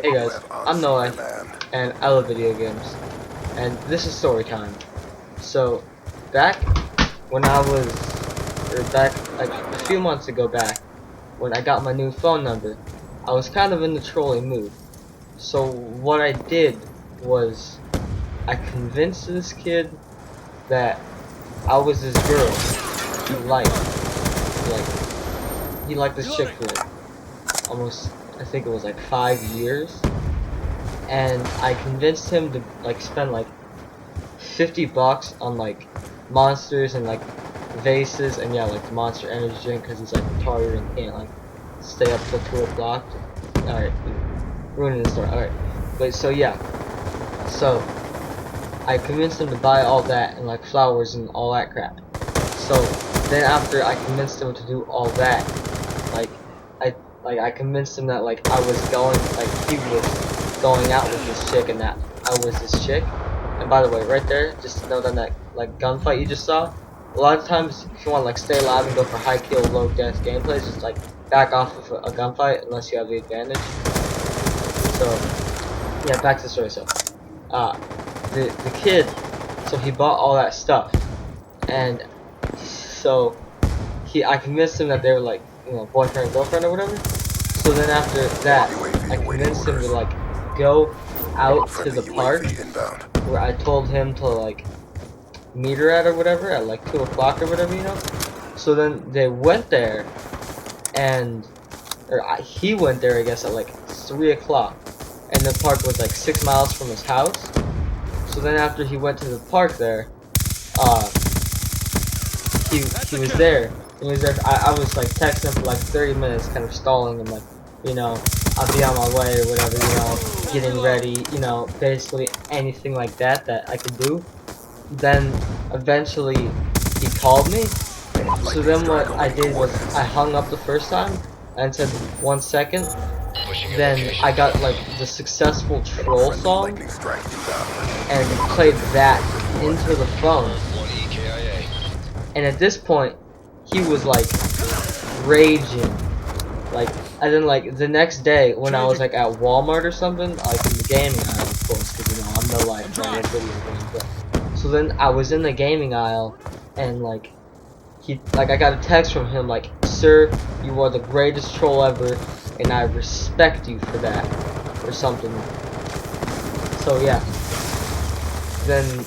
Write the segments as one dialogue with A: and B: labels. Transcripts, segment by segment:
A: Hey guys, I'm Noah, and I love video games, and this is story time. So, back when I was, or back like a few months ago back, when I got my new phone number, I was kind of in the trolling mood. So what I did was, I convinced this kid that I was this girl he liked this chick for like almost, I think it was like 5 years. And I convinced him to like spend like $50 on like monsters and like vases and yeah, like the Monster Energy drink because he's like retarded and can't like stay up till 2 o'clock. Alright, ruining the story. Alright, but so yeah, so I convinced him to buy all that and like flowers and all that crap. So then after I convinced him to do all that, like I convinced him that like I was going, like he was going out with this chick and that I was this chick. And by the way, right there, just to note on that like gunfight you just saw, a lot of times if you want to like stay alive and go for high kill, low death gameplays, just like back off of a gunfight unless you have the advantage. So yeah, back to the story. So the kid, so he bought all that stuff, and so I convinced him that they were like, you know, boyfriend and girlfriend or whatever. So then after that, I convinced him to like go out to the park where I told him to like meet her at or whatever at like 2 o'clock or whatever, you know. So then they went there, and he went there I guess at like 3 o'clock, and the park was like 6 miles from his house. So then after he went to the park there, uh, he was there. And he was there. I was like texting him for like 30 minutes, kind of stalling him, like, you know, I'll be on my way or whatever, you know, getting ready, you know, basically anything like that that I could do. Then eventually he called me. So then what I did was I hung up the first time and said 1 second. Then I got like the successful troll song and played that into the phone. And at this point, he was like raging. Like, and then like the next day when I was like at Walmart or something, like in the gaming aisle, of course, because you know I'm no life fan of video games. But so then I was in the gaming aisle, and like I got a text from him like, "Sir, you are the greatest troll ever, and I respect you for that," or something. So yeah. Then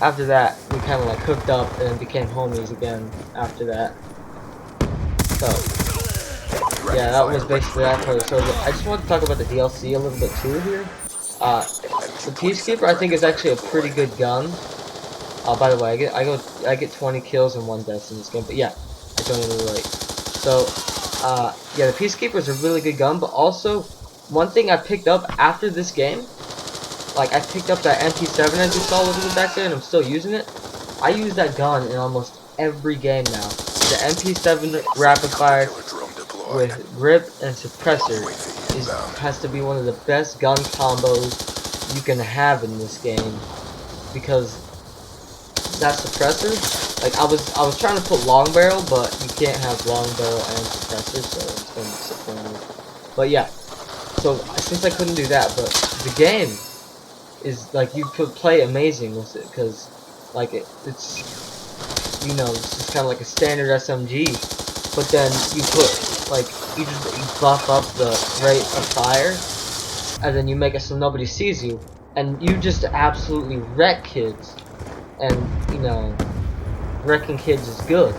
A: after that, we kind of like hooked up and became homies again after that. So yeah, that was basically that part of the story. I just want to talk about the DLC a little bit too here. The Peacekeeper I think is actually a pretty good gun. By the way, I get 20 kills and 1 death in this game, but yeah, I don't even relate. So yeah, the Peacekeeper is a really good gun, but also one thing I picked up after this game, like I picked up that MP7 as you saw over back there, and I'm still using it. I use that gun in almost every game now. The MP7 rapid fire with grip and suppressor has to be one of the best gun combos you can have in this game, because that suppressor, like I was trying to put long barrel, but you can't have long barrel and suppressor, so it's gonna be disappointing. But yeah, so since I couldn't do that, but the game is like you could play amazing with it, because like it's, you know, it's just kind of like a standard SMG, but then you put like you buff up the rate of fire, and then you make it so nobody sees you, and you just absolutely wreck kids. And you know, wrecking kids is good.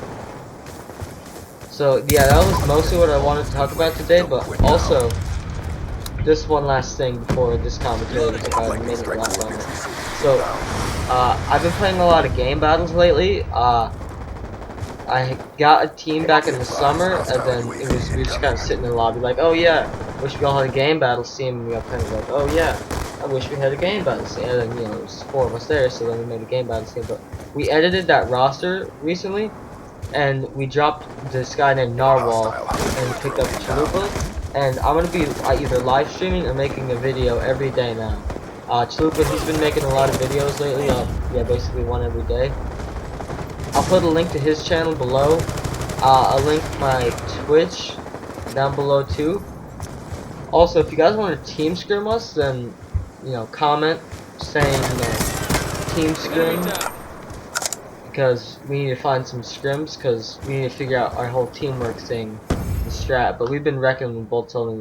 A: So yeah, that was mostly what I wanted to talk about today, but also just one last thing before this commentary is about a minute left on it. So I've been playing a lot of game battles lately. I got a team back in the summer, and then we just kind of sitting in the lobby like, oh yeah, wish we all had a game battle scene, and we got kind of like, oh yeah, I wish we had a game battle scene, and then, you know, there's 4 of us there, so then we made a game battle scene, but we edited that roster recently, and we dropped this guy named Narwhal, and picked up Chalupa, and I'm going to be either live streaming or making a video every day now. Chalupa, he's been making a lot of videos lately, yeah, basically one every day. I'll put a link to his channel below. I'll link my Twitch down below too. Also, if you guys want to team scrim us, then comment saying team scrim, because we need to find some scrims because we need to figure out our whole teamwork thing, the strat. But we've been wrecking with both tilting.